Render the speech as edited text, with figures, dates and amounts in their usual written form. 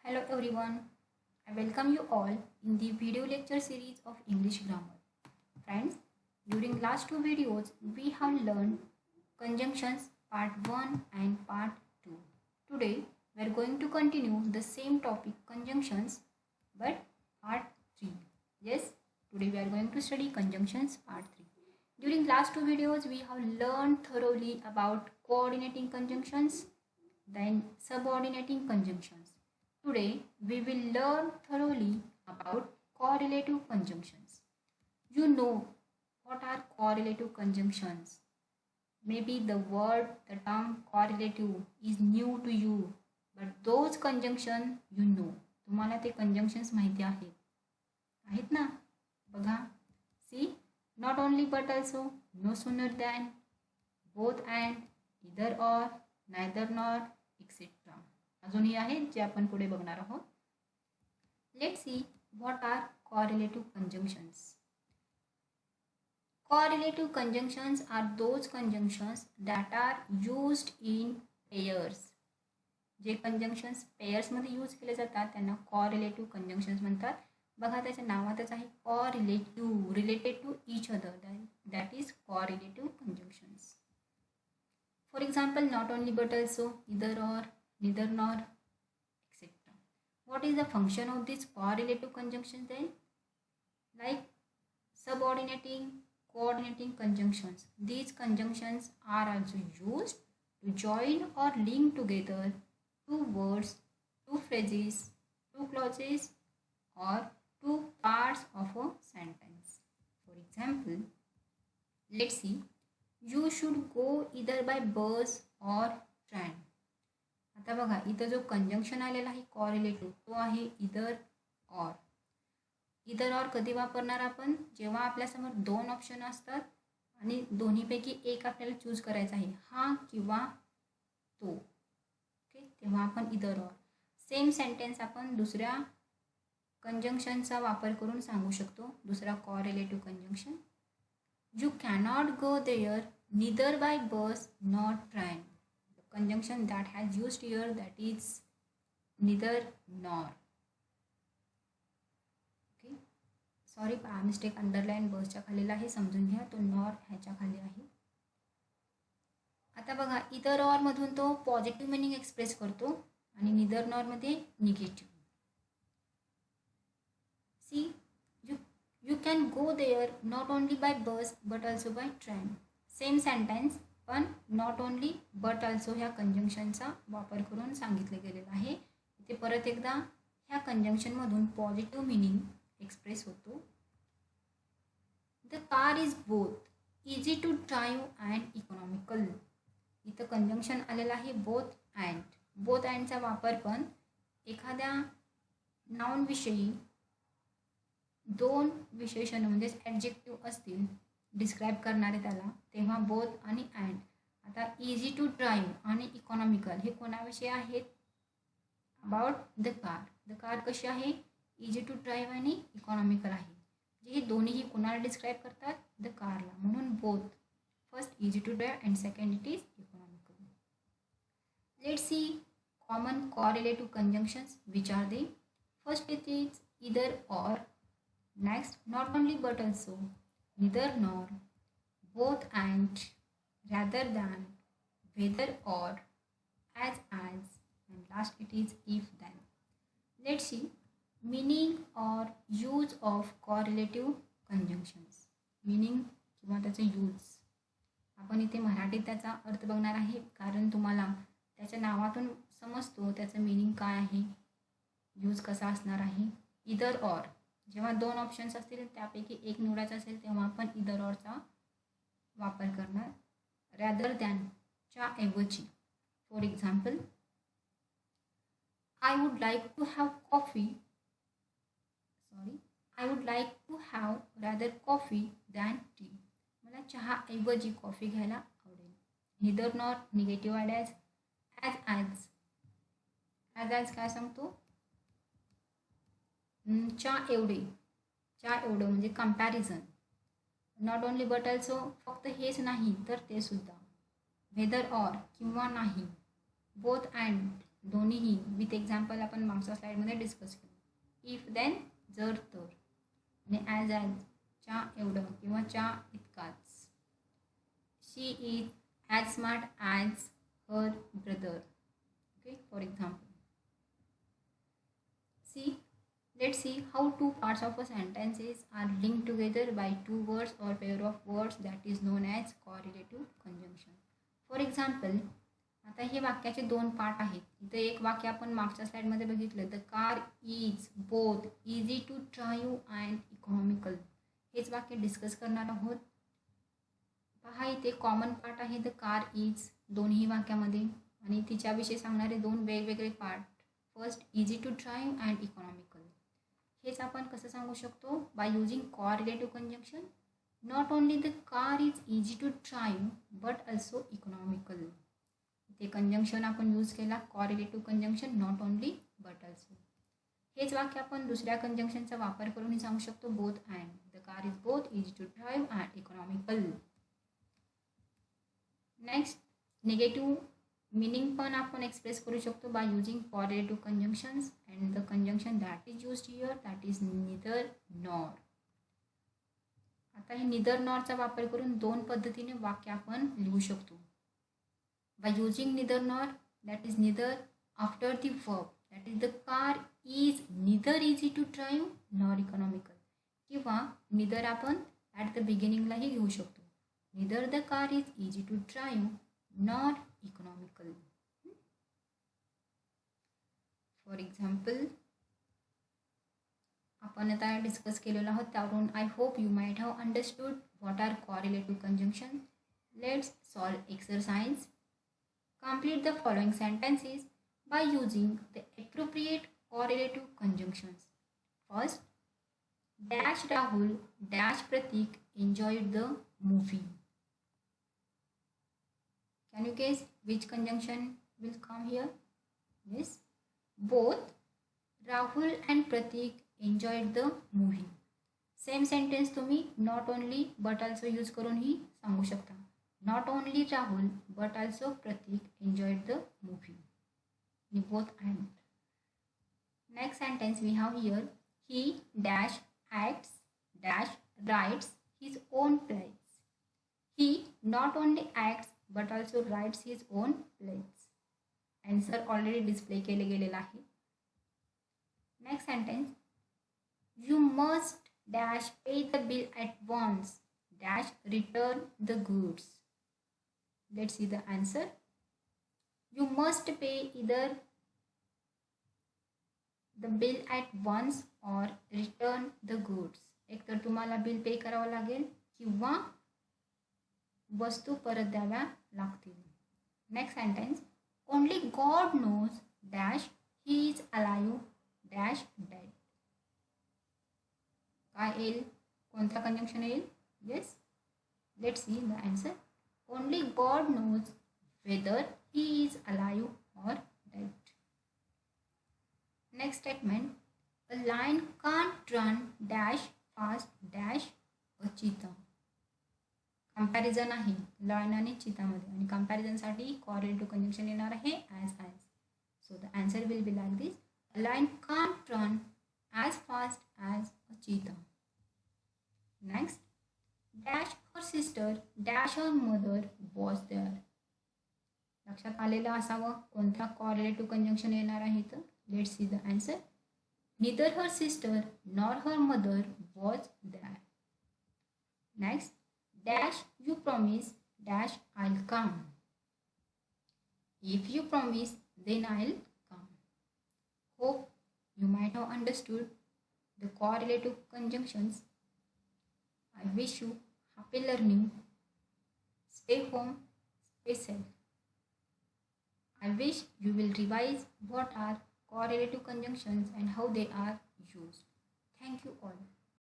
Hello everyone, I welcome you all in the video lecture series of English grammar. Friends, during last two videos we have learned conjunctions part 1 and part 2. Today we are going to continue the same topic conjunctions but part 3. Yes, today we are going to study conjunctions part 3. During last two videos we have learned thoroughly about coordinating conjunctions, then subordinating conjunctions. Today, we will learn thoroughly about correlative conjunctions. You know what are correlative conjunctions. Maybe the word, the term correlative is new to you, but those conjunction you know. तुम्हाला ते conjunctions माहिती आहेत ना? बघा, see, not only but also, no sooner than, both and, either or, neither nor, etc. अजूनही आहेत जे आपण पुढे बघणार आहोत. Let's see what are correlative conjunctions. Correlative conjunctions are those conjunctions that are used in pairs. J conjunctions pairs मध्ये use केले जातात त्यांना correlative conjunctions म्हणतात. बघा त्याच्या नावातच आहे correlative, related to each other, that is correlative conjunctions. For example, not only but also, either or, neither nor, etc. What is the function of this correlative conjunction then? Like subordinating, coordinating conjunctions. These conjunctions are also used to join or link together two words, two phrases, two clauses, or two parts of a sentence. For example, let's see, you should go either by bus or train. आता बघा इथं जो conjunction आलेला आहे कॉरिलेटिव्ह तो आहे इदर or. Either or कधी वापरणार आपण? जेव्हा आपल्यासमोर दोन ऑप्शन असतात आणि दोन्हीपैकी एक आपल्याला चूज करायचा आहे, हा किंवा तो. ओके, तेव्हा आपण इदर ऑर. सेम सेंटेन्स आपण दुसऱ्या कंजंक्शनचा वापर करून सांगू शकतो. दुसरा correlative conjunction, you cannot go there neither by bus nor train. The conjunction that has used here, that is neither nor. Okay, sorry mistake, underline बसच्या खालीला आहे, समजून घ्या, तो नॉर ह्याच्या खाली आहे. आता बघा इतर ऑर मधून तो पॉझिटिव्ह मिनिंग एक्सप्रेस करतो आणि निदर नॉर मध्ये negative. See, you can go there not only by bus but also by train. Same sentence पण नॉट ओनली बट ऑल्सो ह्या कंजंक्शनचा वापर करून सांगितले गेलेलं आहे. इथे परत एकदा ह्या कंजंक्शनमधून पॉझिटिव्ह मिनिंग एक्सप्रेस होतो. The car is both easy to drive and economical. इथं कंजंक्शन आलेलं आहे बोथ अँड. बोथ अँडचा वापर पण एखाद्या नाउनविषयी दोन विशेषण म्हणजेच ॲडजेक्टिव्ह असतील डिस्क्राईब करणारे त्याला, तेव्हा बोथ आणि अँड. आता इझी टू ड्राईव्ह आणि इकॉनॉमिकल हे कोणाविषयी आहेत? About the car. The car कशी आहे? इझी टू ड्राईव्ह आणि इकॉनॉमिकल आहे. जे हे दोन्हीही कोणाला डिस्क्राईब करतात? द कारला. म्हणून both. First easy to drive and second it is economical. Let's see common correlative conjunctions which are they. First it is either or. Next not only but also, neither nor, both and, rather than, whether or, as, and last it is if then. Let's see meaning or use of correlative conjunctions. meaning किंवा त्याचे use. आपण इथे मराठीत त्याचा अर्थ बघणार आहे कारण तुम्हाला त्याच्या नावातून समजतो त्याचं मिनिंग काय आहे, यूज कसा असणार आहे. इदर ऑर, जेव्हा दोन ऑप्शन्स असतील त्यापैकी एक निवडायचं असेल तेव्हा आपण इदर ऑरचा वापर करणार. रॅदर दॅनच्या ऐवजी. For example, I would like to have coffee. I would like to have rather coffee than tea. मला चहाऐवजी कॉफी घ्यायला आवडेल. Neither nor negative add as काय सांगतो? च्या एवढं म्हणजे comparison. Not only but also, फक्त हेच नाही तर ते सुद्धा. वेदर ऑर किंवा नाही. बोथ अँड दोन्हीही विथ एक्झाम्पल आपण मागच्या स्लाईडमध्ये डिस्कस केलं. इफ देन जर तर, आणि ॲज च्या एवढं किंवा च्या इतकाच. She is as smart as her brother. Okay, for example. Let's see how two parts of a sentences are linked together by two words or pair of words, that is known as correlative conjunction. For example, आता हे वाक्याचे दोन part आहेत. इथे एक वाक्य आपण मागच्या स्लाइडमध्ये बघितलं, the car is both easy to drive and economical. हेच वाक्य डिस्कस करणार आहोत. पहा इथे कॉमन पार्ट आहे द कार इज दोन्ही वाक्यामध्ये, आणि तिच्याविषयी सांगणारे दोन वेगवेगळे part. First easy to drive and economical. हेच आपण कसं सांगू शकतो, by using correlative conjunction. Not only the car is easy to drive but also economical. ते कंजंक्शन आपण यूज केला correlative conjunction, not only but also. हेच वाक्य आपण दुसऱ्या कंजंक्शनचा वापर करूनही सांगू शकतो, both and. The car is both easy to drive and economical. Next, negative meaning पण आपण एक्सप्रेस करू शकतो by using correlative conjunctions, and the conjunction that is used here that is neither nor. आता हे निदर नॉरचा वापर करून दोन पद्धतीने वाक्य आपण लिहू शकतो. By using neither nor, that is neither after the verb, that is the car is neither easy to drive nor economical. किंवा निदर आपण ॲट द बिगिनिंगलाही घेऊ शकतो. Neither the car is easy to drive nor economical. For example, आपण आता discuss केलेलं आहोत, त्यावरून I hope you might have understood what are correlative conjunction. Let's solve exercise. Complete the following sentences by using the appropriate correlative conjunctions. First, dash Rahul dash Pratik enjoyed the movie. Can you guess which conjunction will come here? Yes, both Rahul and Pratik enjoyed the movie. Same sentence तुम्ही not only but also use करून ही सांगू शकता. Not only Rahul but also Pratik enjoyed the movie. In both and. Next sentence we have here, he dash acts dash writes his own plays. He not only acts but also writes his own plays. Answer already display केले गेलेला आहे. Next sentence, you must dash pay the bill at once dash return the goods. Let's see the answer. You must pay either the bill at once or return the goods. एक तर तुम्हाला bill pay करावं लागेल किंवा वस्तू परत द्याव्या लागतील. Next sentence, only God knows dash he is alive dash dead. काय येईल, कोणता कंजंक्शन येईल? Yes, let's see the answer. Only God knows whether he is alive or dead. Next statement, a lion can't run dash fast dash a cheetah. Comparison आहे lion आणि चीतामध्ये, आणि कंपॅरिझनसाठी correlative conjunction येणार आहे as. So the answer will be like this, a lion can't run as fast as a cheetah. Next, dash her sister dash her mother was there. लक्षात आलेलं असावं कोणता कॉरिलेटिव्ह कंजंक्शन येणार आहे तर. Let's see the answer. neither her sister nor her mother was there. Next, dash you promise dash I'll come. If you promise then I'll come. Hope you might have understood the correlative conjunctions. I wish you happy learning. Stay home, stay safe. I wish you will revise what are correlative conjunctions and how they are used. Thank you all.